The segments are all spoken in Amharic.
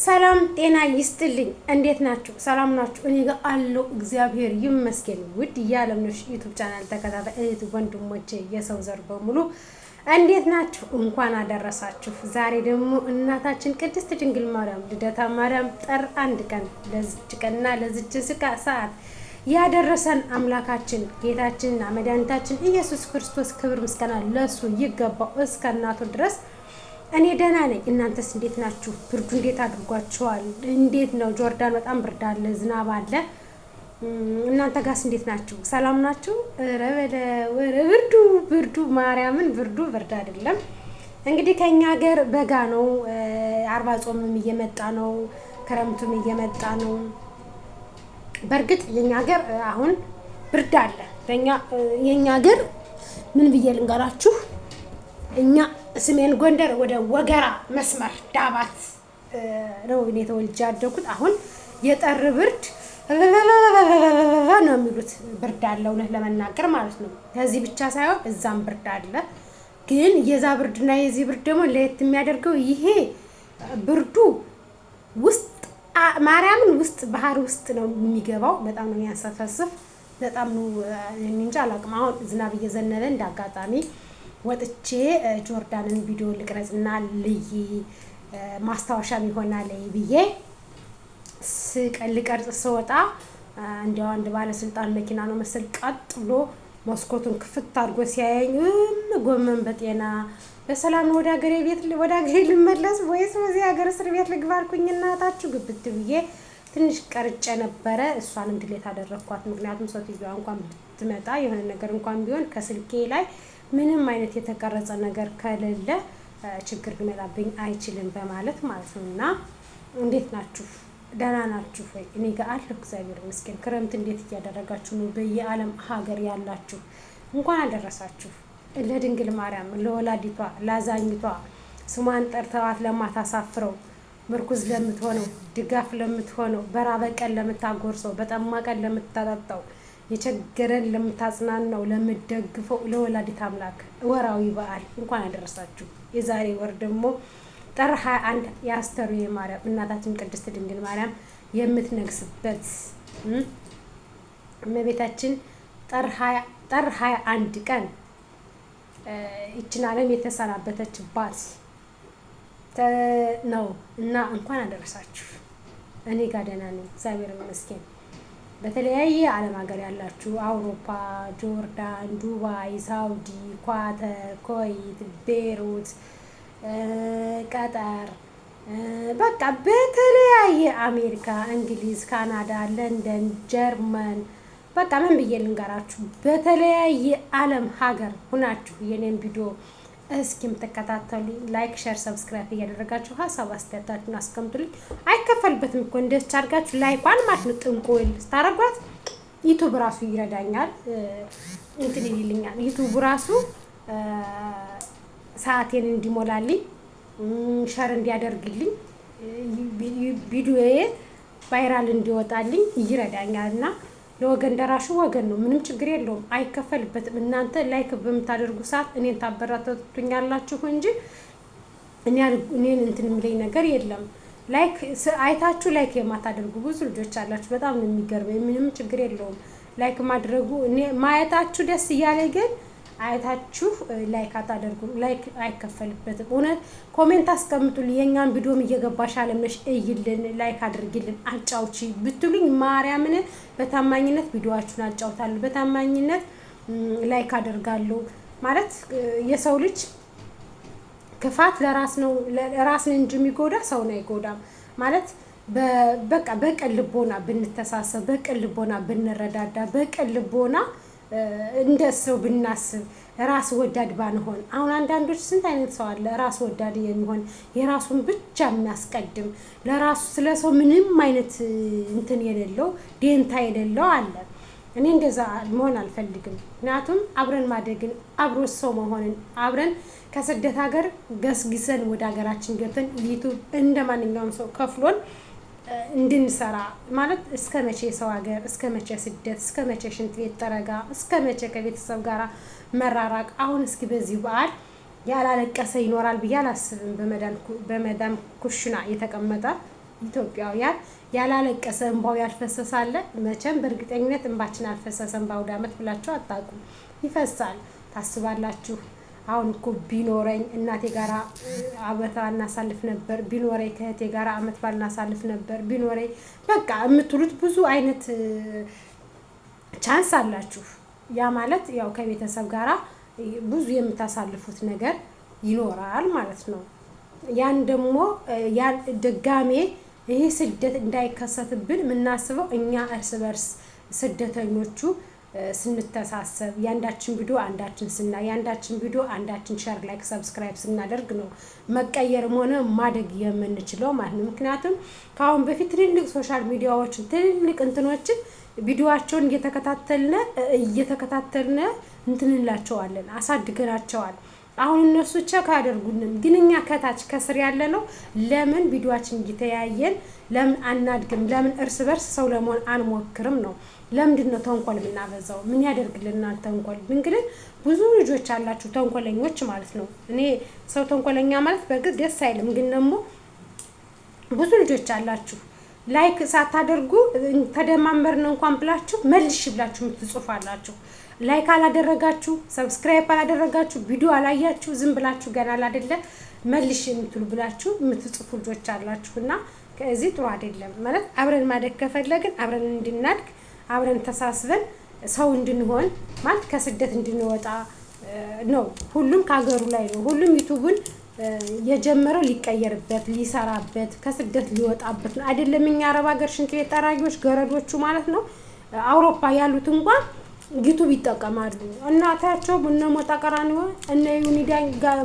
ሰላም ጤና ይስጥልኝ። እንዴት ናችሁ? ሰላም ናችሁ? እኔ ጋር አለው እግዚአብሔር ይመስገን። ውድ የዓለምነሽ ዩቲዩብ ቻናል ተከታታይ እህት ወንድሞቼ፣ የሰው ዘር በሙሉ እንዴት ናችሁ? እንኳን አደረሳችሁ። ዛሬ ደግሞ እናታችን ቅድስት ድንግል ማርያም ልደታ ማርያም ጥር 1 ቀን ለዚች ቀንና ለዚች ሰዓት ያደረሰን አምላካችን ጌታችንና መድኃኒታችን ኢየሱስ ክርስቶስ ክብር ምስጋና ለሱ ይገባው እስከ እናቱ ድረስ። እኔ ደህና ነኝ። እናንተስ እንዴት ናችሁ? ብርዱ እንዴት አድርጓችኋል? እንዴት ነው? ጆርዳን በጣም ብርድ አለ፣ ዝናብ አለ። እናንተ ጋርስ እንዴት ናችሁ? ሰላም ናችሁ? ኧረ ብርዱ ማርያምን ብርድ አይደለም። እንግዲህ ከኛ ሀገር በጋ ነው፣ አርባ ጾምም እየመጣ ነው፣ ክረምቱም እየመጣ ነው። በእርግጥ የኛ ሀገር አሁን ብርድ አለ። የኛ ሀገር ምን ብዬ ልንገራችሁ? እኛ ሰሜን ጎንደር ወደ ወገራ መስመር ዳባት ነው እኔ ተወልጄ ያደኩት። አሁን የጠር ብርድ ነው የሚሉት፣ ብርድ አለ እውነት ለመናገር ማለት ነው። ከዚህ ብቻ ሳይሆን እዛም ብርድ አለ። ግን የዛ ብርድና የዚህ ብርድ ደግሞ ለየት የሚያደርገው ይሄ ብርዱ ውስጥ ማርያምን ውስጥ ባህር ውስጥ ነው የሚገባው። በጣም ነው የሚያንሰፈስፍ። በጣም ነው እንጃ አላውቅም። አሁን ዝናብ እየዘነበ እንዳጋጣሚ ወጥቼ ጆርዳንን ቪዲዮ ልቅረጽና ልይ ማስታወሻም ይሆናል ብዬ ልቀርጽ ስወጣ እንዲያው አንድ ባለስልጣን መኪና ነው መሰል ቀጥ ብሎ መስኮቱን ክፍት አድርጎ ሲያየኝ ጎመን በጤና በሰላም ነው ወደ ሀገሬ ልመለስ ወይስ በዚህ ሀገር እስር ቤት ልግባ አልኩኝ። እናታችሁ ግብት ብዬ ትንሽ ቀርጬ ነበረ። እሷንም ድሌት አደረኳት። ምክንያቱም ሴትዮዋ እንኳን ብትመጣ የሆነ ነገር እንኳን ቢሆን ከስልኬ ላይ ምንም አይነት የተቀረጸ ነገር ከሌለ ችግር ሊመጣብኝ አይችልም በማለት ማለት ነው። እና እንዴት ናችሁ? ደህና ናችሁ ወይ? እኔ ጋር አለሁ እግዚአብሔር ይመስገን። ክረምት እንዴት እያደረጋችሁ ነው? በየዓለም ሀገር ያላችሁ እንኳን አደረሳችሁ ለድንግል ማርያም ለወላዲቷ ላዛኝቷ ስሟን ጠርተዋት ለማታሳፍረው ምርኩዝ ለምትሆነው ድጋፍ ለምትሆነው በራበ ቀን ለምታጎርሰው በጠማ ቀን ለምታጠጣው የቸገረን ለምታጽናናው ለምትደግፈው ለወላዲት አምላክ ወራዊ በዓል እንኳን አደረሳችሁ። የዛሬ ወር ደግሞ ጥር 21 የአስተርዮ ማርያም እናታችን ቅድስት ድንግል ማርያም የምትነግስበት እመቤታችን ጥር 21 ቀን ይችን ዓለም የተሰናበተችባት ነው እና እንኳን አደረሳችሁ። እኔ ጋር ደህና ነኝ እግዚአብሔር ይመስገን። በተለያየ ዓለም ሀገር ያላችሁ አውሮፓ፣ ጆርዳን፣ ዱባይ፣ ሳውዲ፣ ኳተር፣ ኮይት፣ ቤሩት፣ ቀጠር በቃ በተለያየ አሜሪካ፣ እንግሊዝ፣ ካናዳ፣ ለንደን፣ ጀርመን በቃ ምን ብዬ ልንገራችሁ በተለያየ ዓለም ሀገር ሁናችሁ የኔን ቪዲዮ እስኪ የምትከታተሉኝ ላይክ፣ ሼር፣ ሰብስክራይብ እያደረጋችሁ ሀሳብ አስተያየታችሁን አስቀምጡልኝ። አይከፈልበትም እኮ እንደዚህ አድርጋችሁ ላይኳን ማለት ነው ጥንቆል ስታረጓት ዩቲዩብ ራሱ ይረዳኛል፣ እንትን ይልኛል። ዩቲዩብ ራሱ ሰዓቴን እንዲሞላልኝ ሼር እንዲያደርግልኝ ቪዲዮዬ ቫይራል እንዲወጣልኝ ይረዳኛል። እና ለወገን ደራሹ ወገን ነው፣ ምንም ችግር የለውም፣ አይከፈልበትም። እናንተ ላይክ በምታደርጉ ሰዓት እኔን ታበረታቱኛላችሁ እንጂ እኔን እንትን የሚለኝ ነገር የለም። ላይክ አይታችሁ ላይክ የማታደርጉ ብዙ ልጆች አላችሁ። በጣም ነው የሚገርመኝ። ምንም ችግር የለውም ላይክ ማድረጉ። እኔ ማየታችሁ ደስ እያለኝ ግን አይታችሁ ላይክ አታደርጉም። ላይክ አይከፈልበትም። እውነት ኮሜንት አስቀምጡልኝ። የኛን ቪዲዮም እየገባሽ ዓለምነሽ እይልን ላይክ አድርጊልን አጫውቺ ብትሉኝ ማርያምን በታማኝነት ቪዲዮአችሁን አጫውታለሁ። በታማኝነት ላይክ አደርጋለሁ። ማለት የሰው ልጅ ክፋት ለራስ ነው፣ ለራስን እንጂ የሚጎዳ ሰውን አይጎዳም። ማለት በቃ በቅን ልቦና ብንተሳሰብ፣ በቅን ልቦና ብንረዳዳ፣ በቅን ልቦና እንደ ሰው ብናስብ፣ ራስ ወዳድ ባንሆን። አሁን አንዳንዶች ስንት አይነት ሰው አለ ራስ ወዳድ የሚሆን የራሱን ብቻ የሚያስቀድም ለራሱ ስለ ሰው ምንም አይነት እንትን የሌለው ደንታ የሌለው አለ። እኔ እንደዛ መሆን አልፈልግም። ምክንያቱም አብረን ማደግን አብሮ ሰው መሆንን አብረን ከስደት ሀገር ገስግሰን ወደ ሀገራችን ገብተን ዩቲዩብ እንደ ማንኛውም ሰው ከፍሎን እንድንሰራ ማለት እስከ መቼ ሰው ሀገር፣ እስከ መቼ ስደት፣ እስከ መቼ ሽንት ቤት ጠረጋ፣ እስከ መቼ ከቤተሰብ ጋር መራራቅ። አሁን እስኪ በዚህ በዓል ያላለቀሰ ይኖራል ብዬ አላስብም። በመዳም ኩሽና የተቀመጠ ኢትዮጵያውያን ያላለቀሰ እንባው ያልፈሰሳለ። መቼም በእርግጠኝነት እንባችን አልፈሰሰም በአውደ ዓመት ብላችሁ አታውቁም። ይፈሳል ታስባላችሁ። አሁን እኮ ቢኖረኝ እናቴ ጋራ አመት በዓል እናሳልፍ ነበር፣ ቢኖረኝ ከእህቴ ጋራ አመት በዓል እናሳልፍ ነበር፣ ቢኖረኝ በቃ የምትሉት ብዙ አይነት ቻንስ አላችሁ። ያ ማለት ያው ከቤተሰብ ጋራ ብዙ የምታሳልፉት ነገር ይኖራል ማለት ነው። ያን ደግሞ ያን ድጋሜ ይሄ ስደት እንዳይከሰትብን የምናስበው እኛ እርስ በርስ ስደተኞቹ ስንተሳሰብ ያንዳችን ቪዲዮ አንዳችን ስናይ ያንዳችን ቪዲዮ አንዳችን ሼር ላይክ ሰብስክራይብ ስናደርግ ነው መቀየርም ሆነ ማደግ የምንችለው ማለት ነው። ምክንያቱም ከአሁን በፊት ትልልቅ ሶሻል ሚዲያዎችን ትልልቅ እንትኖችን ቪዲዮአቸውን እየተከታተልን እንትንላቸዋለን አሳድገናቸዋል። አሁን እነሱ ቸክ አያደርጉንም፣ ግን እኛ ከታች ከስር ያለ ነው ለምን ቪዲዮአችን እየተያየን ለምን አናድግም? ለምን እርስ በርስ ሰው ለመሆን አንሞክርም ነው። ለምንድን ነው ተንኮል የምናበዛው? ምን ያደርግልናል ተንኮል? እንግዲህ ብዙ ልጆች አላችሁ ተንኮለኞች ማለት ነው። እኔ ሰው ተንኮለኛ ማለት በግድ ደስ አይልም፣ ግን ደግሞ ብዙ ልጆች አላችሁ ላይክ ሳታደርጉ ተደማመርን እንኳን ብላችሁ መልሽ ብላችሁ የምትጽፋላችሁ። ላይክ አላደረጋችሁ፣ ሰብስክራይብ አላደረጋችሁ፣ ቪዲዮ አላያችሁ፣ ዝም ብላችሁ ገና አይደለ መልሽ የምትሉ ብላችሁ የምትጽፉ ልጆች አላችሁና ከዚህ ጥሩ አይደለም ማለት። አብረን ማደግ ከፈለግን አብረን እንድናድግ አብረን ተሳስበን ሰው እንድንሆን ማለት ከስደት እንድንወጣ ነው። ሁሉም ከሀገሩ ላይ ነው። ሁሉም ዩቲዩብን የጀመረው ሊቀየርበት ሊሰራበት ከስደት ሊወጣበት ነው አይደለም። እኛ አረብ ሀገር ሽንት ቤት ጠራጊዎች ገረዶቹ ማለት ነው አውሮፓ ያሉት እንኳን ዩቲዩብ ይጠቀማሉ። እናታቸው እነ ሞጣ ቀራኒዮ እነ ዩኒዳ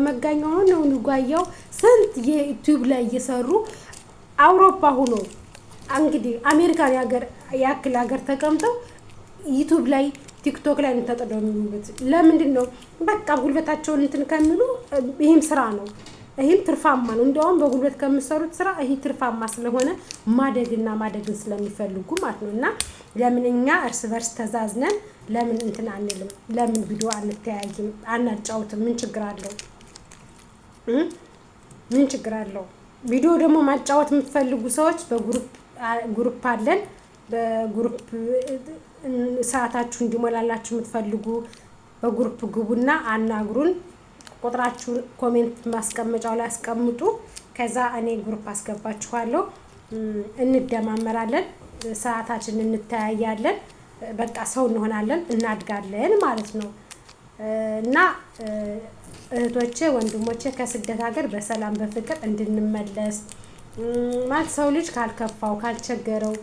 መጋኛው ነው ንጓያው ስንት የዩቲዩብ ላይ እየሰሩ አውሮፓ ሆኖ እንግዲህ አሜሪካን ያክል ሀገር ተቀምጠው ዩቲዩብ ላይ ቲክቶክ ላይ ተጠደው የሚሉት ለምንድን ነው? በቃ ጉልበታቸውን እንትን ከሚሉ ይሄም ስራ ነው፣ ይሄም ትርፋማ ነው። እንደውም በጉልበት ከምሰሩት ስራ ይሄ ትርፋማ ስለሆነ ማደግና ማደግን ስለሚፈልጉ ማለት ነው። እና ለምን እኛ እርስ በርስ ተዛዝነን ለምን እንትን አንልም? ለምን ቪዲዮ አንተያይም አናጫውትም? ምን ችግር አለው? ምን ችግር አለው? ቪዲዮ ደግሞ ማጫወት የምትፈልጉ ሰዎች በግሩፕ አለን። በግሩፕ ሰዓታችሁ እንዲሞላላችሁ የምትፈልጉ በግሩፕ ግቡና አናግሩን። ቁጥራችሁን ኮሜንት ማስቀመጫው ላይ አስቀምጡ። ከዛ እኔ ግሩፕ አስገባችኋለሁ። እንደማመራለን፣ ሰዓታችን እንተያያለን፣ በቃ ሰው እንሆናለን፣ እናድጋለን ማለት ነው። እና እህቶቼ ወንድሞቼ ከስደት ሀገር በሰላም በፍቅር እንድንመለስ ማለት ሰው ልጅ ካልከፋው ካልቸገረው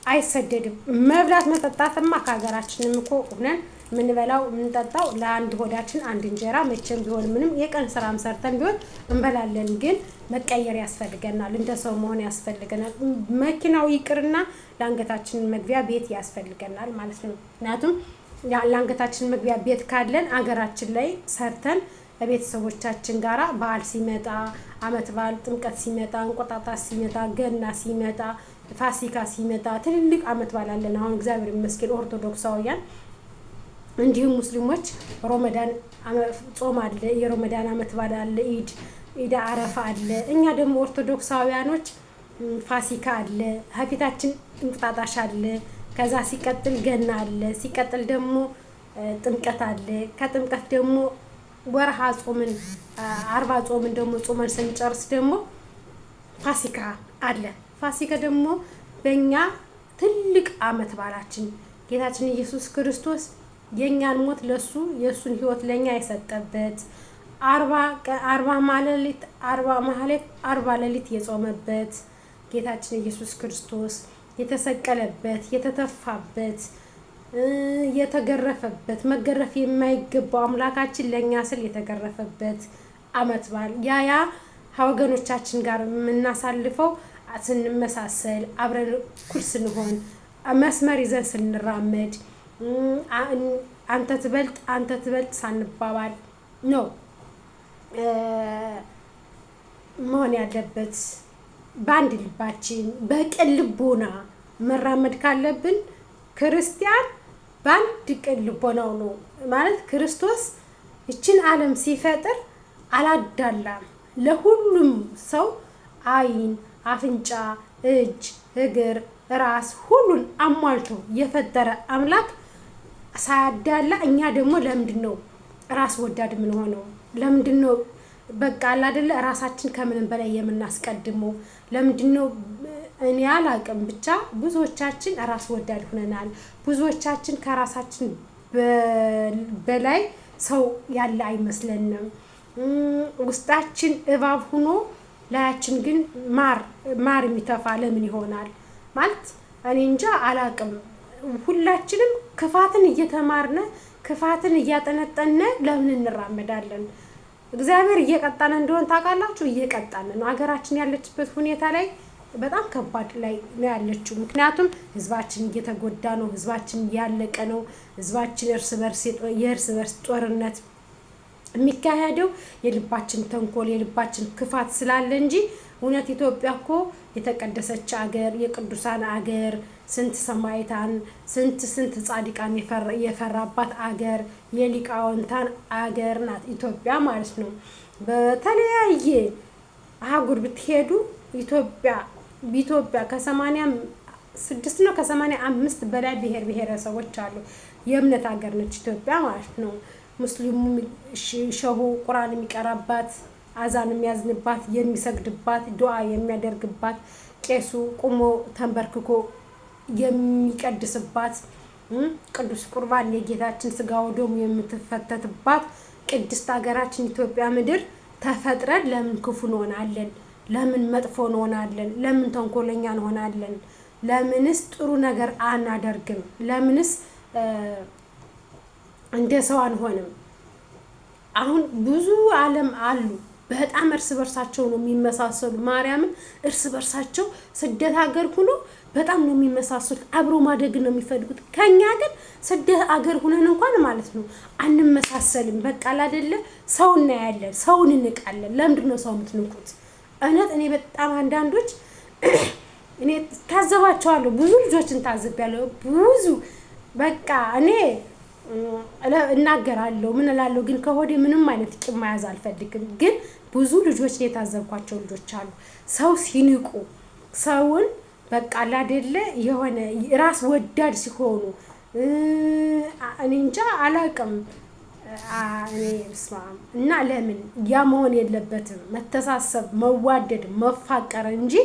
አይሰደድም። መብላት መጠጣትማ ከሀገራችንም እኮ ሆነን ምንበላው ምንጠጣው ለአንድ ሆዳችን አንድ እንጀራ መቼም ቢሆን ምንም የቀን ስራም ሰርተን ቢሆን እንበላለን። ግን መቀየር ያስፈልገናል፣ እንደ ሰው መሆን ያስፈልገናል። መኪናው ይቅርና ለአንገታችን መግቢያ ቤት ያስፈልገናል ማለት ነው። ምክንያቱም ለአንገታችን መግቢያ ቤት ካለን አገራችን ላይ ሰርተን ቤተሰቦቻችን ጋራ በዓል ሲመጣ አመት በዓል ጥምቀት ሲመጣ እንቁጣጣሽ ሲመጣ ገና ሲመጣ ፋሲካ ሲመጣ ትልልቅ አመት በዓል አለን። አሁን እግዚአብሔር ይመስገን ኦርቶዶክሳውያን እንዲሁም ሙስሊሞች ረመዳን ጾም አለ፣ የረመዳን አመት በዓል አለ፣ ኢድ አረፋ አለ። እኛ ደግሞ ኦርቶዶክሳውያኖች ፋሲካ አለ፣ ሀፊታችን እንቁጣጣሽ አለ፣ ከዛ ሲቀጥል ገና አለ፣ ሲቀጥል ደግሞ ጥምቀት አለ። ከጥምቀት ደግሞ ወርሃ ጾምን 40 ጾምን ደግሞ ጾመን ስንጨርስ ደግሞ ፋሲካ አለ። ፋሲካ ደግሞ በእኛ ትልቅ አመት በዓላችን ጌታችን ኢየሱስ ክርስቶስ የኛን ሞት ለሱ የሱን ህይወት ለኛ የሰጠበት 40 ሌሊት የጾመበት ጌታችን ኢየሱስ ክርስቶስ የተሰቀለበት የተተፋበት የተገረፈበት መገረፍ የማይገባው አምላካችን ለኛ ስል የተገረፈበት አመት በዓል ያ ወገኖቻችን ጋር የምናሳልፈው ስንመሳሰል አብረን እኩል ስንሆን መስመር ይዘን ስንራመድ አንተ ትበልጥ ሳንባባል ነው መሆን ያለበት። በአንድ ልባችን በቅን ልቦና መራመድ ካለብን ክርስቲያን በአንድ ቅን ልቦናው ነው ማለት ክርስቶስ ይችን ዓለም ሲፈጥር አላዳላም። ለሁሉም ሰው አይን፣ አፍንጫ፣ እጅ፣ እግር፣ ራስ ሁሉን አሟልቶ የፈጠረ አምላክ ሳያዳላ እኛ ደግሞ ለምንድነው ራስ ወዳድ ምን ሆነው? ለምንድነው በቃ አይደለ ራሳችን ከምንም በላይ የምናስቀድመው? ለምንድነው? እኔ አላቅም። ብቻ ብዙዎቻችን ራስ ወዳድ ሆነናል። ብዙዎቻችን ከራሳችን በላይ ሰው ያለ አይመስለንም። ውስጣችን እባብ ሆኖ ላያችን ግን ማር የሚተፋ ለምን ይሆናል ማለት እኔ እንጃ አላቅም። ሁላችንም ክፋትን እየተማርነ ክፋትን እያጠነጠነ ለምን እንራመዳለን? እግዚአብሔር እየቀጣን እንደሆነ ታውቃላችሁ። እየቀጣን ነው። ሀገራችን ያለችበት ሁኔታ ላይ በጣም ከባድ ላይ ነው ያለችው። ምክንያቱም ህዝባችን እየተጎዳ ነው። ህዝባችን እያለቀ ነው። ህዝባችን የእርስ በርስ ጦርነት የሚካሄደው የልባችን ተንኮል የልባችን ክፋት ስላለ እንጂ እውነት ኢትዮጵያ እኮ የተቀደሰች አገር የቅዱሳን አገር ስንት ሰማዕታን ስንት ጻድቃን የፈራባት አገር የሊቃውንታን አገር ናት ኢትዮጵያ ማለት ነው። በተለያየ አህጉር ብትሄዱ ኢትዮጵያ ከ86 ነው ከ85 በላይ ብሔረሰቦች አሉ። የእምነት ሀገር ነች ኢትዮጵያ ማለት ነው። ሙስሊሙ ሸሁ ቁርአን የሚቀራባት አዛን የሚያዝንባት የሚሰግድባት ዱዓ የሚያደርግባት ቄሱ ቁሞ ተንበርክኮ የሚቀድስባት ቅዱስ ቁርባን የጌታችን ስጋው ደሙ የምትፈተትባት ቅድስት ሀገራችን ኢትዮጵያ ምድር ተፈጥረን ለምን ክፉ እንሆናለን? ለምን መጥፎ እንሆናለን? ለምን ተንኮለኛ እንሆናለን? ለምንስ ጥሩ ነገር አናደርግም? ለምንስ እንደ ሰው አንሆንም? አሁን ብዙ ዓለም አሉ በጣም እርስ በርሳቸው ነው የሚመሳሰሉ። ማርያምን እርስ በርሳቸው ስደት ሀገር ሆኖ በጣም ነው የሚመሳሰሉት። አብሮ ማደግ ነው የሚፈልጉት። ከኛ ግን ስደት ሀገር ሆነን እንኳን ማለት ነው አንመሳሰልም። በቃ አይደለ ሰው እናያለን፣ ሰውን እንቃለን። ለምንድን ነው ሰው የምትንቁት? እውነት እኔ በጣም አንዳንዶች እኔ ታዘባቸዋለሁ። ብዙ ልጆችን ታዝቤያለሁ። ብዙ በቃ እኔ እናገራለሁ ምን እላለሁ፣ ግን ከሆዴ ምንም አይነት ቂም መያዝ አልፈልግም። ግን ብዙ ልጆች የታዘብኳቸው ልጆች አሉ ሰው ሲንቁ ሰውን በቃ አይደለ የሆነ ራስ ወዳድ ሲሆኑ እኔ እንጃ አላቅም። እኔ እና ለምን ያ መሆን የለበትም። መተሳሰብ፣ መዋደድ፣ መፋቀር እንጂ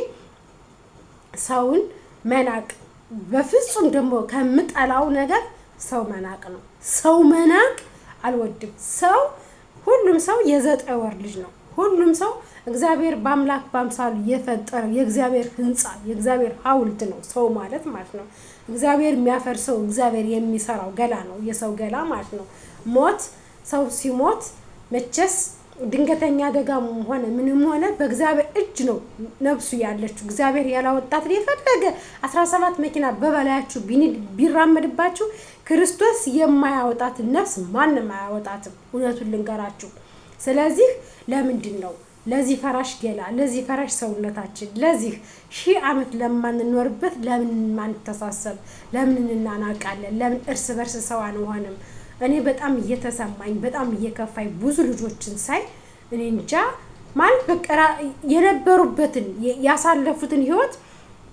ሰውን መናቅ በፍጹም ደግሞ ከምጠላው ነገር ሰው መናቅ ነው። ሰው መናቅ አልወድም። ሁሉም ሰው የ9 ወር ልጅ ነው። ሁሉም ሰው እግዚአብሔር በአምላክ በአምሳሉ የፈጠረው የእግዚአብሔር ህንጻ የእግዚአብሔር ሐውልት ነው ሰው ማለት ነው። እግዚአብሔር የሚያፈርሰው እግዚአብሔር የሚሰራው ገላ ነው የሰው ገላ ማለት ነው። ሞት ሰው ሲሞት መቼስ ድንገተኛ አደጋም ሆነ ምንም ሆነ በእግዚአብሔር እጅ ነው ነፍሱ ያለችው። እግዚአብሔር ያላወጣት የፈለገ 17 መኪና በበላያችሁ ቢራመድባችሁ ክርስቶስ የማያወጣት ነፍስ ማንም አያወጣትም። እውነቱን ልንገራችሁ። ስለዚህ ለምንድን ነው ለዚህ ፈራሽ ገላ ለዚህ ፈራሽ ሰውነታችን ለዚህ 1000 ዓመት ለማንኖርበት ለምን ማንተሳሰብ? ለምን እናናቃለን? ለምን እርስ በርስ ሰው አንሆንም? እኔ በጣም እየተሰማኝ በጣም እየከፋኝ ብዙ ልጆችን ሳይ እኔ እንጃ ማለት በቃ የነበሩበትን ያሳለፉትን ህይወት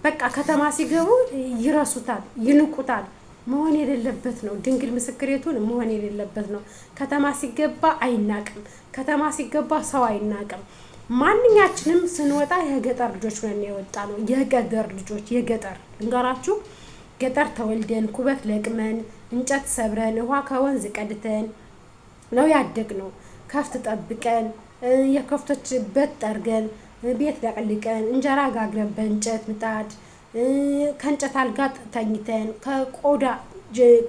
በቃ ከተማ ሲገቡ ይረሱታል፣ ይንቁታል። መሆን የሌለበት ነው። ድንግል ምስክሬቱን መሆን የሌለበት ነው። ከተማ ሲገባ አይናቅም። ከተማ ሲገባ ሰው አይናቅም። ማንኛችንም ስንወጣ የገጠር ልጆች ነን የወጣ ነው። የገጠር ልጆች የገጠር እንጋራችሁ ገጠር ተወልደን ኩበት ለቅመን እንጨት ሰብረን ውሃ ከወንዝ ቀድተን ነው ያደግነው። ከፍት ጠብቀን የከፍቶች በት ጠርገን ቤት ለቅልቀን እንጀራ ጋግረን በእንጨት ምጣድ ከእንጨት አልጋ ተኝተን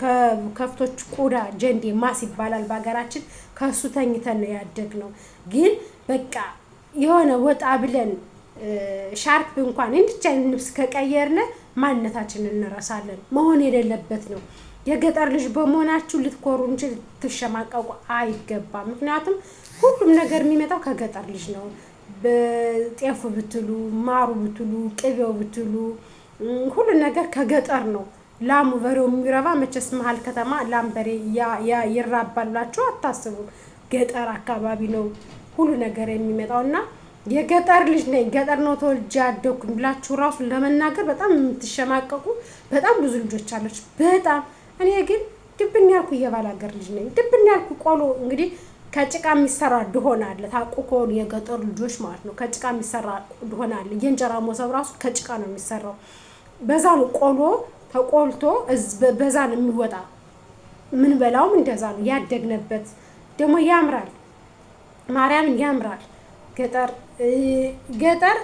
ከከፍቶች ቆዳ ጀንዴ ማስ ይባላል በሀገራችን ከሱ ተኝተን ነው ያደግነው። ግን በቃ የሆነ ወጣ ብለን ሻርፕ እንኳን እንድቻ ልብስ ከቀየርነ ማንነታችንን እንረሳለን። መሆን የሌለበት ነው። የገጠር ልጅ በመሆናችሁ ልትኮሩ እንጂ ልትሸማቀቁ አይገባም። ምክንያቱም ሁሉም ነገር የሚመጣው ከገጠር ልጅ ነው። በጤፉ ብትሉ ማሩ ብትሉ ቅቤው ብትሉ ሁሉ ነገር ከገጠር ነው። ላሙ በሬው የሚረባ መቼስ መሀል ከተማ ላም በሬ ይራባላችሁ አታስቡ። ገጠር አካባቢ ነው ሁሉ ነገር የሚመጣውና የገጠር ልጅ ነኝ ገጠር ነው ተወልጄ ያደኩኝ ብላችሁ ራሱ ለመናገር በጣም የምትሸማቀቁ በጣም ብዙ ልጆች አለች። በጣም እኔ ግን ድብን ያልኩ የባል ሀገር ልጅ ነኝ። ድብን ያልኩ ቆሎ እንግዲህ ከጭቃ የሚሰራ ድሆን አለ። ታውቁ ከሆኑ የገጠር ልጆች ማለት ነው። ከጭቃ የሚሰራ ድሆን አለ። የእንጀራ ሞሰብ ራሱ ከጭቃ ነው የሚሰራው። በዛ ነው ቆሎ ተቆልቶ በዛ ነው የሚወጣ። ምን በላውም እንደዛ ነው ያደግነበት። ደግሞ ያምራል፣ ማርያምን ያምራል። ገጠር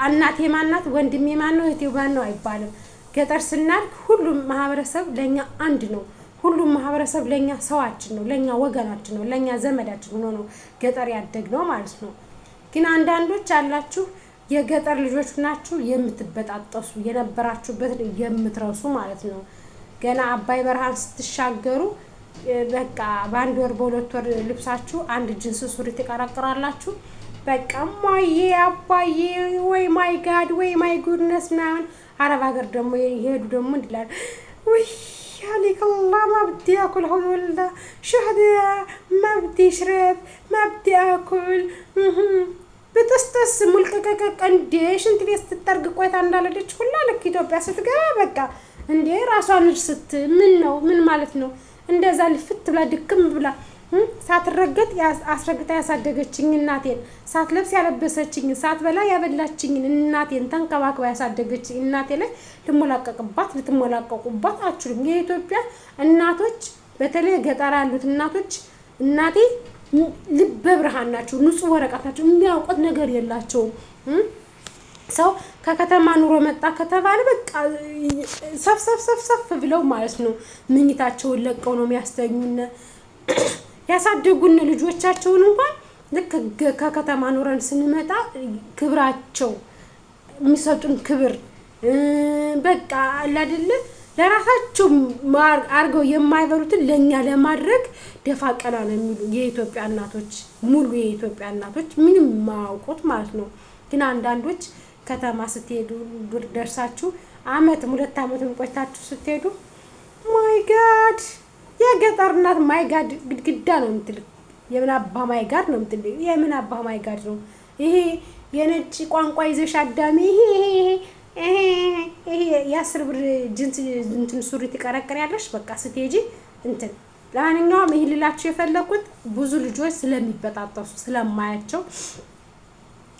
እናቴ ማናት ወንድሜ ማን ነው እህቴ ማን ነው አይባልም። ገጠር ስናድግ ሁሉም ማህበረሰብ ለኛ አንድ ነው። ሁሉም ማህበረሰብ ለኛ ሰዋችን ነው፣ ለኛ ወገናችን ነው፣ ለኛ ዘመዳችን ሆኖ ነው ገጠር ያደግነው ማለት ነው። ግን አንዳንዶች አላችሁ የገጠር ልጆች ናችሁ የምትበጣጠሱ የነበራችሁበት የምትረሱ ማለት ነው። ገና አባይ በረሃን ስትሻገሩ በቃ በአንድ ወር በሁለት ወር ልብሳችሁ አንድ ጅንስ ሱሪ ትቀራቅራላችሁ። በቃ ማዬ አባዬ ወይ ማይ ጋድ ወይ ማይ ጉድነስ ምናምን። አረብ ሀገር ደግሞ ይሄዱ ደግሞ እንዲላል ወይ عليك الله ما بدي اكل هذول شهدة ما بدي اشرب ما بدي اكل بتستس ملكك قنديش انت بس تترق ቆይታ እንዳለች ሁላ ልክ ኢትዮጵያ ስትገባ በቃ እንዴ ራሷን ልስት ምን ነው ምን ማለት ነው? እንደዛ ልፍት ብላ ድክም ብላ ሳትረገጥ አስረግጣ ያሳደገችኝ እናቴን ሳትለብስ ያለበሰችኝ ሳትበላ ያበላችኝ እናቴን ተንከባክባ ያሳደገችኝ እናቴ ላይ ልትሞላቀቁባት አትችሉም። የኢትዮጵያ እናቶች በተለይ ገጠር ያሉት እናቶች እናቴ ልበ ብርሃን ናቸው፣ ንጹህ ወረቀት ናቸው፣ የሚያውቁት ነገር የላቸውም። ሰው ከከተማ ኑሮ መጣ ከተባለ በቃ ሰፍ ብለው ማለት ነው ምኝታቸውን ለቀው ነው የሚያስተኙን። ያሳደጉን ልጆቻቸውን እንኳን ልክ ከከተማ ኑረን ስንመጣ ክብራቸው የሚሰጡን ክብር በቃ አይደለ ለራሳቸው አርገው የማይበሉትን ለኛ ለማድረግ ደፋ ቀና ነው የሚሉ የኢትዮጵያ እናቶች፣ ሙሉ የኢትዮጵያ እናቶች ምንም ማውቁት ማለት ነው። ግን አንዳንዶች ከተማ ስትሄዱ ደርሳችሁ አመት 2 አመት ቆይታችሁ ስትሄዱ ማይ ጋድ የገጠር እናት ማይ ጋድ ግድግዳ ነው የምትልክ። የምን አባ ማይ ጋድ ነው የምትልክ። የምን አባ ማይ ጋድ ነው ይሄ? የነጭ ቋንቋ ይዘሽ አዳሚ ይሄ የ10 ብር ጅንስ እንትን ሱሪ ትቀረቅሪያለሽ በቃ ስትሄጂ እንትን። ለማንኛውም ይሄ ልላችሁ የፈለኩት ብዙ ልጆች ስለሚበጣጠሱ ስለማያቸው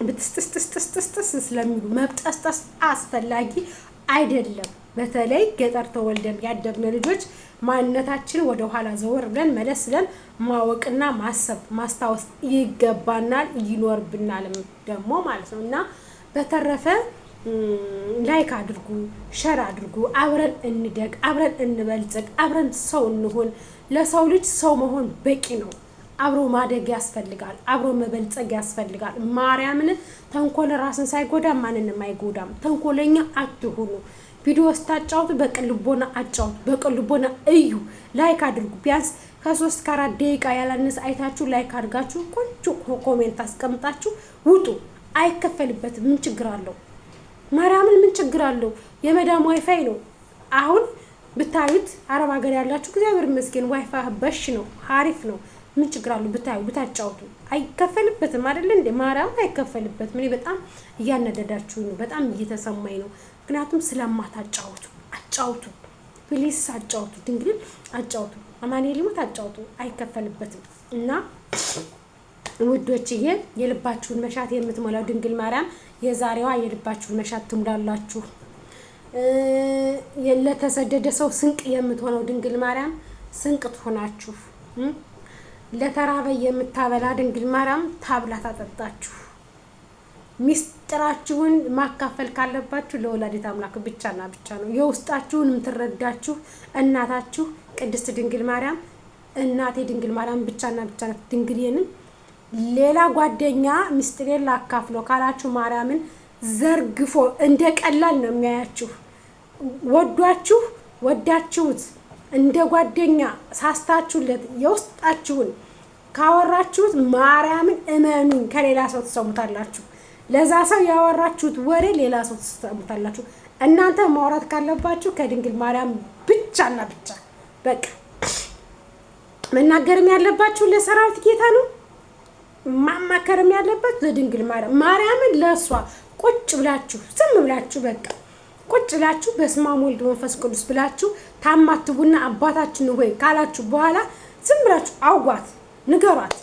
ብትስጥስጥስጥስጥስ ስለሚሉ መብጠስጠስ አስፈላጊ አይደለም። በተለይ ገጠር ተወልደን ያደግነ ልጆች ማንነታችን ወደ ኋላ ዘወር ብለን መለስ ብለን ማወቅና ማሰብ ማስታወስ ይገባናል ይኖርብናልም ደግሞ ማለት ነው። እና በተረፈ ላይክ አድርጉ፣ ሸር አድርጉ። አብረን እንደግ፣ አብረን እንበልጽግ፣ አብረን ሰው እንሁን። ለሰው ልጅ ሰው መሆን በቂ ነው። አብሮ ማደግ ያስፈልጋል፣ አብሮ መበልጸግ ያስፈልጋል። ማርያምን ተንኮል ራስን ሳይጎዳ ማንንም አይጎዳም። ተንኮለኛ አትሁኑ። ቪዲዮ ስታጫውቱ በቅልቦና አጫውቱ፣ በቅልቦና እዩ። ላይክ አድርጉ። ቢያንስ ከ3 ከ4 ደቂቃ ያላነሰ አይታችሁ ላይክ አድርጋችሁ ቆንጆ ኮሜንት አስቀምጣችሁ ውጡ። አይከፈልበትም። ምን ችግር አለው? ማርያምን ምን ችግር አለው? የመዳም ዋይፋይ ነው። አሁን ብታዩት አረብ ሀገር ያላችሁ እግዚአብሔር ይመስገን ዋይፋይ በሽ ነው፣ አሪፍ ነው። ምን ችግር አለው? ብታዩ ብታጫውቱ አይከፈልበትም አይደል እንዴ? ማርያም አይከፈልበትም። እኔ በጣም እያነደዳችሁ ነው፣ በጣም እየተሰማኝ ነው። ምክንያቱም ስለማታጫውቱ አጫውቱ፣ ፕሊስ አጫውቱ፣ ድንግል አጫውቱ፣ አማኑኤል ሊሞት አጫውቱ፣ አይከፈልበትም። እና ውዶችዬ የልባችሁን መሻት የምትሞላው ድንግል ማርያም የዛሬዋ የልባችሁን መሻት ትሙላላችሁ። ለተሰደደ ሰው ስንቅ የምትሆነው ድንግል ማርያም ስንቅ ትሆናችሁ። ለተራበ የምታበላ ድንግል ማርያም ታብላ ታጠጣችሁ። ሚስጥራችሁን ማካፈል ካለባችሁ ለወላዲተ አምላክ ብቻና ብቻ ነው። የውስጣችሁን የምትረዳችሁ እናታችሁ ቅድስት ድንግል ማርያም እናቴ ድንግል ማርያም ብቻና ብቻ ናት። ድንግልዬንም ሌላ ጓደኛ ሚስጥሬን ላካፍለው ካላችሁ ማርያምን ዘርግፎ እንደ ቀላል ነው የሚያያችሁ። ወዳችሁት እንደ ጓደኛ ሳስታችሁለት የውስጣችሁን ካወራችሁት ማርያምን እመኑኝ ከሌላ ሰው ትሰሙታላችሁ። ለዛ ሰው ያወራችሁት ወሬ ሌላ ሰው ትሰሙታላችሁ። እናንተ ማውራት ካለባችሁ ከድንግል ማርያም ብቻና ብቻ በቃ። መናገርም ያለባችሁ ለሰራዊት ጌታ ነው። ማማከርም ያለበት ለድንግል ማርያምን ለሷ ቁጭ ብላችሁ ዝም ብላችሁ በቃ ቁጭ ብላችሁ በስመ አብ ወልድ መንፈስ ቅዱስ ብላችሁ ታማትቡና አባታችን ወይ ካላችሁ በኋላ ዝም ብላችሁ አውጓት፣ ንገሯት።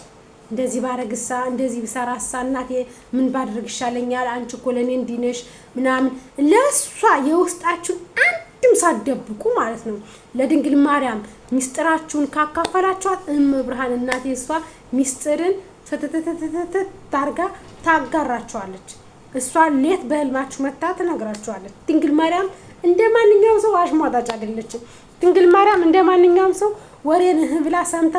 እንደዚህ ባረግሳ እንደዚህ ብሰራሳ እናቴ ምን ባድርግ ይሻለኛል? አንቺ እኮ ለኔ እንዲነሽ ምናምን ለሷ የውስጣችሁን አንድም ሳትደብቁ ማለት ነው። ለድንግል ማርያም ሚስጥራችሁን ካካፈላችኋት እመብርሃን እናቴ እሷ ሚስጥርን ታርጋ ታጋራችኋለች። እሷ ሌት በህልማችሁ መታ ትነግራችኋለች። ድንግል ማርያም እንደ ማንኛውም ሰው አሽሟጣጭ አይደለችም። ድንግል ማርያም እንደ ማንኛውም ሰው ወሬን ብላ ሰምታ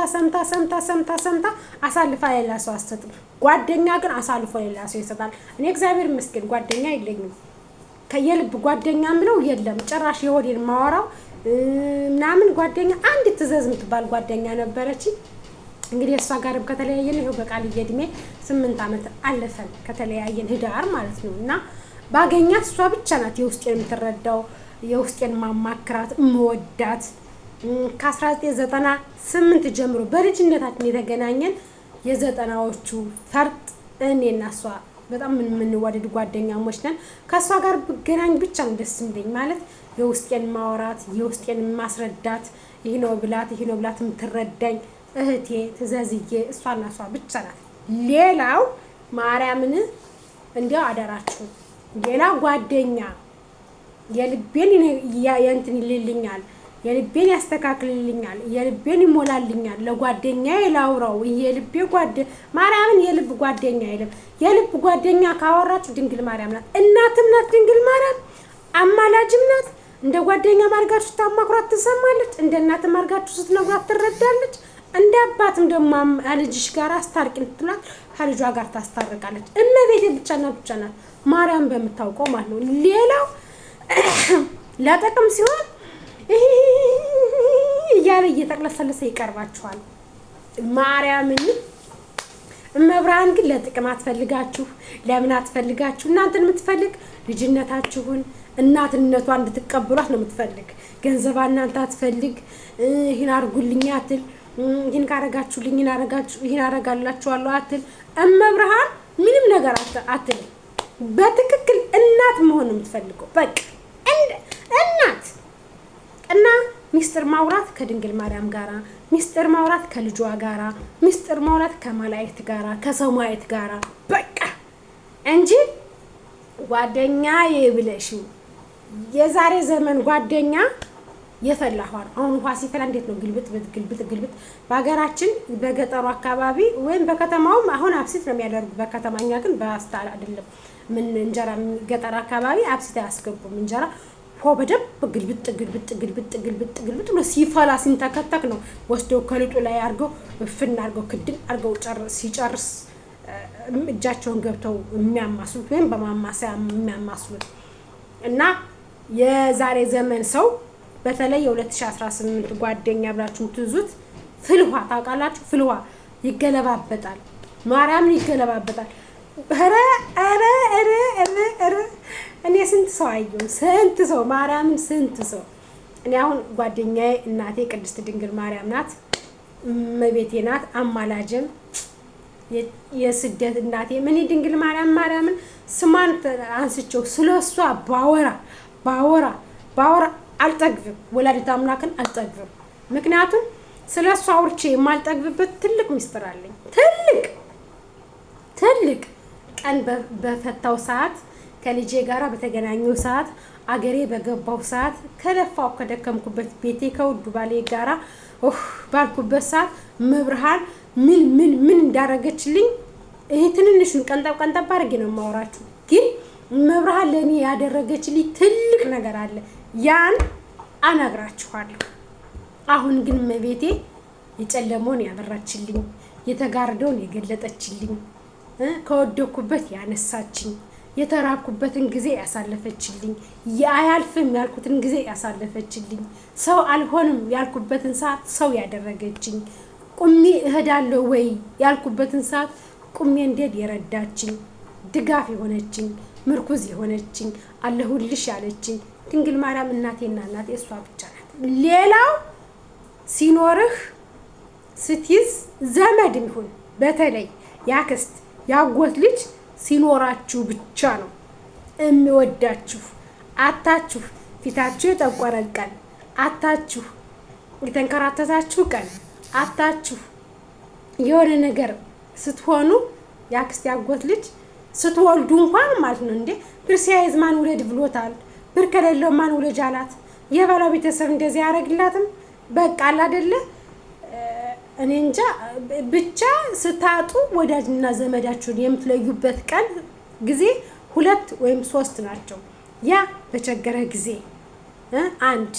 አሳልፋ ሌላ ሰው አትሰጥም። ጓደኛ ግን አሳልፎ ሌላ ሰው ይሰጣል። እኔ እግዚአብሔር ይመስገን ጓደኛ የለኝም። ከየልብ ጓደኛ ምለው የለም ጭራሽ። የሆዴን ማወራው ምናምን ጓደኛ አንድ ትዘዝ የምትባል ጓደኛ ነበረች። እንግዲህ እሷ ጋርም ከተለያየን ይኸው በቃልዬ እድሜ 8 ዓመት አለፈን ከተለያየን ህዳር ማለት ነው። እና ባገኛት እሷ ብቻ ናት የውስጤን የምትረዳው የውስጤን ማማክራት እምወዳት። ከ1998 ጀምሮ በልጅነታችን የተገናኘን የ90ዎቹ ፈርጥ እኔና እሷ በጣም የምንዋደድ ጓደኛሞች ነን። ከእሷ ጋር ብገናኝ ብቻ ነው ደስ የሚለኝ። ማለት የውስጤን ማውራት የውስጤን ማስረዳት ይህ ነው ብላት የምትረዳኝ እህቴ ትዘዝዬ እሷና እሷ ብቻ ናት። ሌላው ማርያምን እንዲያው አደራችሁ ሌላ ጓደኛ የልቤን የእንትን ይልልኛል፣ የልቤን ያስተካክልልኛል፣ የልቤን ይሞላልኛል፣ ለጓደኛዬ ላውራው የልቤ ማርያምን የልብ ጓደኛ የለም። የልብ ጓደኛ ካወራችሁ ድንግል ማርያም ናት። እናትም ናት ድንግል ማርያም፣ አማላጅም ናት። እንደ ጓደኛ ማርጋችሁ ታማክሯት ትሰማለች፣ እንደ እናትም ማርጋችሁ ስትነግሯት ትረዳለች። እንደ አባትም ደግሞ ልጅሽ ጋር አስታርቂን ትላት ከልጇ ጋር ታስታርቃለች። እመቤቴ ብቻ ናት ማርያም በምታውቀው ማለት ነው። ሌላው ለጥቅም ሲሆን እያለ እየተቅለሰለሰ ይቀርባችኋል። ማርያምን እመብርሃን ግን ለጥቅም አትፈልጋችሁ። ለምን አትፈልጋችሁ? እናንተን የምትፈልግ ልጅነታችሁን እናትነቷን እንድትቀበሏት ነው የምትፈልግ። ገንዘባ እናንተ አትፈልግ። ይህን አርጉልኝ አትል። ይህን ካረጋችሁልኝ ይህን አረጋላችኋለሁ አትል። እመብርሃን ምንም ነገር አትል። በትክክል እናት መሆን ነው የምትፈልገው። በቃ እናት እና ሚስጥር ማውራት ከድንግል ማርያም ጋራ፣ ሚስጥር ማውራት ከልጇ ጋራ፣ ሚስጥር ማውራት ከመላእክት ጋራ፣ ከሰማያት ጋራ በቃ እንጂ ጓደኛዬ ብለሽው የዛሬ ዘመን ጓደኛ የፈላኋል። አሁን ውሃ ሲፈላ እንዴት ነው ግልብጥ በሀገራችን በገጠሩ አካባቢ ወይም በከተማውም አሁን አብሲት ነው የሚያደርጉ። በከተማኛ ግን በአስታል አይደለም። ምን እንጀራ ገጠር አካባቢ አብሲት አያስገቡም። እንጀራ ሆ በደንብ ግልብጥ ብሎ ሲፈላ ሲንተከተክ ነው ወስደው ከልጡ ላይ አድርገው እፍና አድርገው ክድን አድርገው ሲጨርስ እጃቸውን ገብተው የሚያማስሉት ወይም በማማሰያ የሚያማስሉት። እና የዛሬ ዘመን ሰው በተለይ የ2018 ጓደኛ ብላችሁ ትዙት ፍልዋ ታውቃላችሁ። ፍልዋ ይገለባበጣል። ማርያምን ይገለባበጣል። ኧረ እኔ ስንት ሰው አየሁ፣ ስንት ሰው ማርያምን፣ ስንት ሰው። እኔ አሁን ጓደኛዬ እናቴ ቅድስት ድንግል ማርያም ናት፣ እመቤቴ ናት፣ አማላጀም የስደት እናቴ ምን ድንግል ማርያምን ስሟን አንስቼው ስለሷ ባወራ አልጠግብም። ወላዲተ አምላክን አልጠግብም። ምክንያቱም ስለሷ አውርቼ የማልጠግብበት ትልቅ ሚስጥር አለኝ። ትልቅ ቀን በፈታው ሰዓት፣ ከልጄ ጋራ በተገናኘው ሰዓት፣ አገሬ በገባው ሰዓት፣ ከለፋው ከደከምኩበት ቤቴ ከውዱ ባሌ ጋራ ባልኩበት ሰዓት መብርሃን ምን እንዳረገችልኝ ይሄ ትንንሹን ቀንጠብ አድርጌ ነው የማወራችሁ። ግን መብርሃን ለእኔ ያደረገችልኝ ትልቅ ነገር አለ። ያን አናግራችኋለሁ። አሁን ግን መቤቴ የጨለመውን ያበራችልኝ፣ የተጋረደውን የገለጠችልኝ፣ ከወደኩበት ያነሳችኝ፣ የተራኩበትን ጊዜ ያሳለፈችልኝ፣ አያልፍም ያልኩትን ጊዜ ያሳለፈችልኝ፣ ሰው አልሆንም ያልኩበትን ሰዓት ሰው ያደረገችኝ፣ ቁሜ እሄዳለሁ ወይ ያልኩበትን ሰዓት ቁሜ እንዴት የረዳችኝ፣ ድጋፍ የሆነችኝ፣ ምርኩዝ የሆነችኝ፣ አለሁልሽ ያለችኝ ድንግል ማርያም እናቴና እናቴ እሷ ብቻ ናት። ሌላው ሲኖርህ ስትይዝ ዘመድም ይሁን በተለይ ያክስት ያጎት ልጅ ሲኖራችሁ ብቻ ነው የሚወዳችሁ። አታችሁ ፊታችሁ የጠቆረ ቀን አታችሁ የተንከራተታችሁ ቀን አታችሁ የሆነ ነገር ስትሆኑ ያክስት ያጎት ልጅ ስትወልዱ እንኳን ማለት ነው እንዴ ብር ሲያይዝ ማን ውለድ ብሎታል? ብር ከሌለው ማን ውለጅ አላት? የባሏ ቤተሰብ እንደዚህ ያደርግላትም በቃ አይደለ? እኔ እንጃ ብቻ ስታጡ ወዳጅና ዘመዳችሁን የምትለዩበት ቀን ጊዜ 2 ወይም 3 ናቸው። ያ በቸገረ ጊዜ አንድ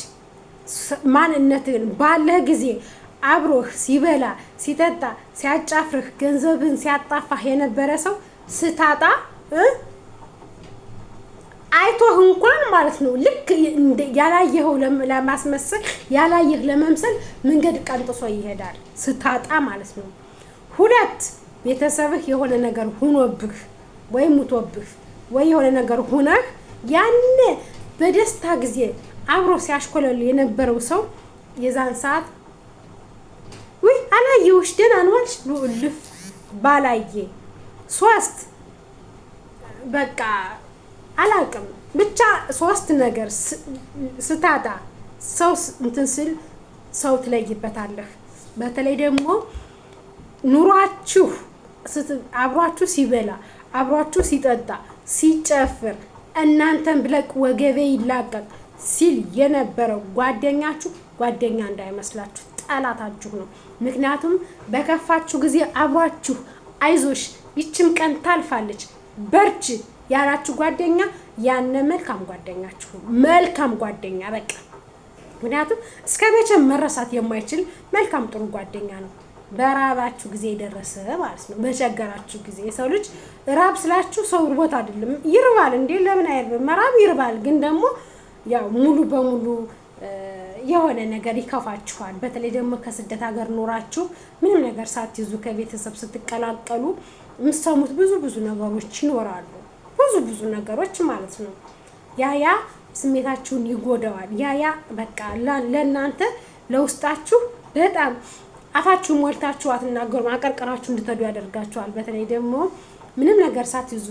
ማንነትን ባለህ ጊዜ አብሮህ ሲበላ ሲጠጣ ሲያጫፍርህ ገንዘብን ሲያጣፋህ የነበረ ሰው ስታጣ አይቶህ እንኳን ማለት ነው ልክ ያላየኸው ለማስመሰል ያላየህ ለመምሰል መንገድ ቀንጥሶ ይሄዳል ስታጣ ማለት ነው። 2 ቤተሰብህ የሆነ ነገር ሆኖብህ ወይ ሙቶብህ ወይ የሆነ ነገር ሆነህ ያኔ በደስታ ጊዜ አብሮ ሲያሽኮለል የነበረው ሰው የዛን ሰዓት ወይ አላየሁሽ ደህና ነው አልሽ ልፍ ባላየ 3 በቃ አላቅም ብቻ 3 ነገር ስታጣ ሰው እንትን ስል ሰው ትለይበታለህ። በተለይ ደግሞ ኑሯችሁ አብሯችሁ ሲበላ አብሯችሁ ሲጠጣ ሲጨፍር እናንተን ብለቅ ወገቤ ይላቀቅ ሲል የነበረው ጓደኛችሁ ጓደኛ እንዳይመስላችሁ ጠላታችሁ ነው። ምክንያቱም በከፋችሁ ጊዜ አብሯችሁ አይዞሽ ይችም ቀን ታልፋለች በርቺ ያላችሁ ጓደኛ ያነ መልካም ጓደኛችሁ መልካም ጓደኛ በቃ። ምክንያቱም እስከመቼ መረሳት የማይችል መልካም ጥሩ ጓደኛ ነው። በራባችሁ ጊዜ የደረሰ ማለት ነው። በቸገራችሁ ጊዜ የሰው ልጅ ራብ ስላችሁ ሰው ርቦት አይደለም ይርባል እንዴ ለምን አይርብም? መራብ ይርባል። ግን ደግሞ ያው ሙሉ በሙሉ የሆነ ነገር ይከፋችኋል። በተለይ ደግሞ ከስደት ሀገር ኖራችሁ ምንም ነገር ሳትይዙ ከቤተሰብ ስትቀላቀሉ የምትሰሙት ብዙ ነገሮች ይኖራሉ። ብዙ ነገሮች ማለት ነው። ያ ስሜታችሁን ይጎዳዋል። ያ በቃ ለእናንተ ለውስጣችሁ በጣም አፋችሁ ሞልታችሁ አትናገሩ ማቀርቀራችሁ እንድትሄዱ ያደርጋችኋል። በተለይ ደግሞ ምንም ነገር ሳትይዙ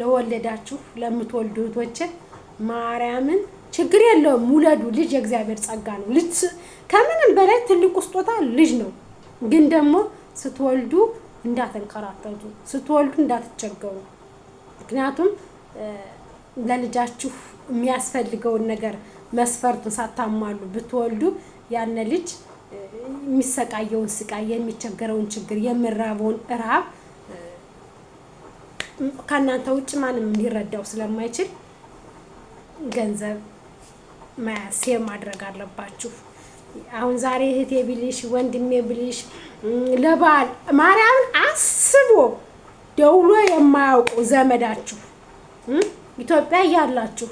ለወለዳችሁ ለምትወልዱ እህቶች ማርያምን ችግር የለውም ውለዱ። ልጅ የእግዚአብሔር ጸጋ ነው። ልጅ ከምንም በላይ ትልቁ ስጦታ ልጅ ነው። ግን ደግሞ ስትወልዱ እንዳትንከራተቱ፣ ስትወልዱ እንዳትቸገሩ። ምክንያቱም ለልጃችሁ የሚያስፈልገውን ነገር መስፈርቱን ሳታሟሉ ብትወልዱ ያነ ልጅ የሚሰቃየውን ስቃይ የሚቸገረውን ችግር የሚራበውን ረሃብ ከእናንተ ውጭ ማንም ሊረዳው ስለማይችል ገንዘብ ሴቭ ማድረግ አለባችሁ። አሁን ዛሬ እህቴ ብልሽ ወንድሜ ብልሽ ለበዓል ማርያምን አስቦ ደውሎ የማያውቁ ዘመዳችሁ ኢትዮጵያ ያላችሁ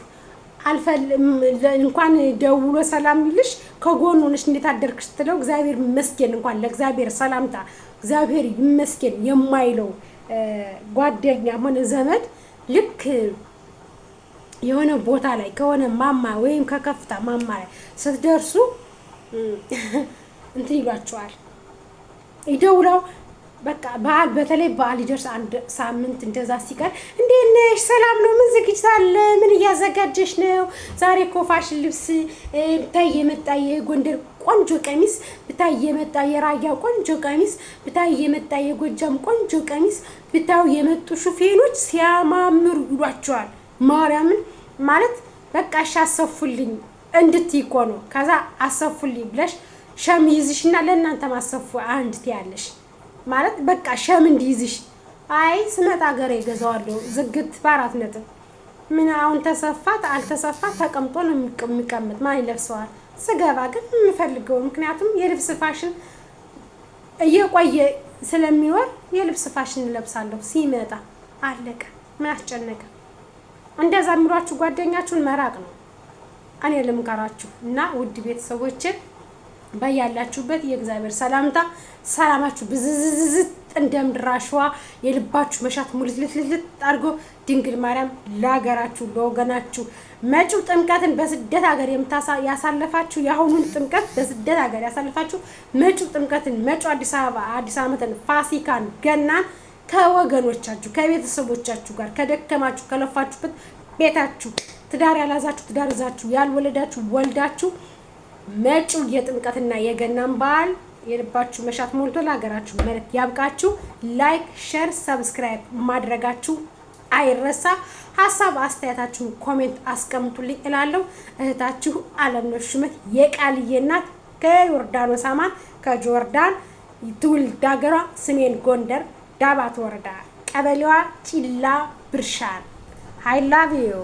እንኳን ደውሎ ሰላም ይልሽ ከጎኑ ነሽ እንዴት አደርክሽ ስትለው እግዚአብሔር ይመስገን እንኳን ለእግዚአብሔር ሰላምታ እግዚአብሔር ይመስገን የማይለው ጓደኛ ሆነ ዘመድ ልክ የሆነ ቦታ ላይ ከሆነ ማማ ወይም ከከፍታ ማማ ላይ ስትደርሱ እንትን ይሏቸዋል ይደውላው በቃ በዓል በተለይ በዓል ይደርስ አንድ ሳምንት እንደዛ ሲቀር እንዴት ነሽ ሰላም ነው ምን ዝግጅት አለ ምን እያዘጋጀሽ ነው ዛሬ እኮ ፋሽን ልብስ ብታይ የመጣ የጎንደር ቆንጆ ቀሚስ ብታይ የመጣ የራያ ቆንጆ ቀሚስ ብታይ የመጣ የጎጃም ቆንጆ ቀሚስ ብታው የመጡ ሹፌኖች ሲያማምሩ ይሏቸዋል። ማርያምን ማለት በቃ አሰፉልኝ እንድትይኮ ነው። ከዛ አሰፉልኝ ብለሽ ሸሚዝሽና ለእናንተ ማሰፉ አንድ ትያለሽ ማለት በቃ ሸም እንዲይዝሽ አይ ስመጣ ሀገሬ ገዛዋለሁ ዝግት በ4 ነጥብ ምን አሁን ተሰፋት አልተሰፋት ተቀምጦ ነው የሚቀመጥ ማን ይለብሰዋል። ስገባ ግን የምፈልገው ምክንያቱም የልብስ ፋሽን እየቆየ ስለሚወር የልብስ ፋሽን ለብሳለሁ ሲመጣ አለቀ። ምን አስጨነቀ? እንደዛ የሚሏችሁ ጓደኛችሁን መራቅ ነው። እኔ ልምከራችሁ እና ውድ ቤተሰቦቼ በያላችሁበት የእግዚአብሔር ሰላምታ ሰላማችሁ ብዝዝዝት እንደምድራሽዋ የልባችሁ መሻት ሙልትልትልት አድርጎ ድንግል ማርያም ለሀገራችሁ ለወገናችሁ መጪው ጥምቀትን በስደት ሀገር ያሳለፋችሁ የአሁኑን ጥምቀት በስደት ሀገር ያሳለፋችሁ መጪው ጥምቀትን መጪው አዲስ ዓመትን ፋሲካን ገናን ከወገኖቻችሁ ከቤተሰቦቻችሁ ጋር ከደከማችሁ ከለፋችሁበት ቤታችሁ ትዳር ያላዛችሁ ትዳር ይዛችሁ ያልወለዳችሁ ወልዳችሁ መጪው የጥምቀትና የገናን በዓል የልባችሁ መሻት ሞልቶ ለሀገራችሁ ማለት ያብቃችሁ። ላይክ፣ ሼር፣ ሰብስክራይብ ማድረጋችሁ አይረሳ። ሀሳብ አስተያየታችሁን ኮሜንት አስቀምጡልኝ እላለሁ። እህታችሁ አለምነሽ ሹመት የቃልዬ እናት ከዮርዳኖስ አማን ከጆርዳን ትውልድ ሀገሯ ሰሜን ጎንደር ዳባት ወረዳ ቀበሌዋ ጭላ ብርሻን። አይ ላቭ ዩ